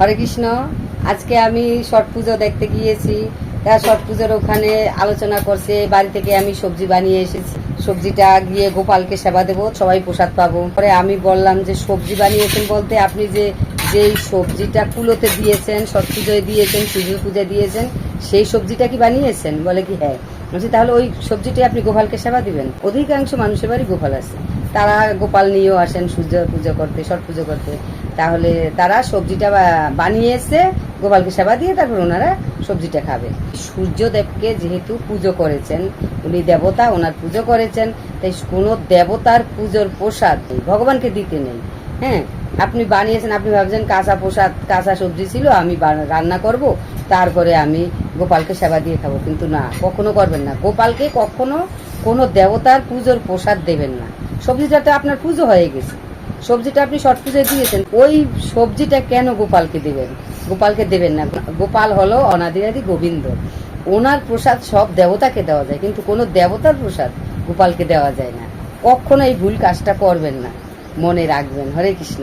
হরে কৃষ্ণ। আজকে আমি ছট পুজো দেখতে গিয়েছি। তা ছট পুজোর ওখানে আলোচনা করছে, বাড়ি থেকে আমি সবজি বানিয়ে এসেছি। সবজিটা গিয়ে গোপালকে সেবা দেবো, সবাই প্রসাদ পাবো। পরে আমি বললাম যে সবজি বানিয়েছেন বলতে আপনি যেই সবজিটা কুলোতে দিয়েছেন, ছট পুজোয় দিয়েছেন, সূর্য পূজায় দিয়েছেন, সেই সবজিটা কি বানিয়েছেন? বলে কি হ্যাঁ। বলছি তাহলে ওই সবজিটাই আপনি গোপালকে সেবা দিবেন। অধিকাংশ মানুষের বাড়ি গোপাল আছে, তারা গোপাল নিয়েও আসেন সূর্য পুজো করতে, ছট পুজো করতে। তাহলে তারা সবজিটা বানিয়েছে, গোপালকে সেবা দিয়ে তারপর ওনারা সবজিটা খাবে। সূর্যদেবকে যেহেতু পুজো করেছেন, উনি দেবতা, ওনার পুজো করেছেন, তাই কোনো দেবতার পুজোর প্রসাদ ভগবানকে দিতে নেই। হ্যাঁ, আপনি বানিয়েছেন, আপনি ভাবছেন কাঁচা প্রসাদ, কাঁচা সবজি ছিল, আমি রান্না করব, তারপরে আমি গোপালকে সেবা দিয়ে খাবো। কিন্তু না, কখনো করবেন না। গোপালকে কখনো কোনো দেবতার পুজোর প্রসাদ দেবেন না। সবজিটাতে আপনার পুজো হয়ে গেছে, সবজিটা আপনি ছট পুজোয় দিয়েছেন, ওই সবজিটা কেন গোপালকে দেবেন? গোপালকে দেবেন না। গোপাল হলো অনাদিরাদি গোবিন্দ, ওনার প্রসাদ সব দেবতাকে দেওয়া যায়, কিন্তু কোনো দেবতার প্রসাদ গোপালকে দেওয়া যায় না। কখনো এই ভুল কাজটা করবেন না, মনে রাখবেন। হরে কৃষ্ণ।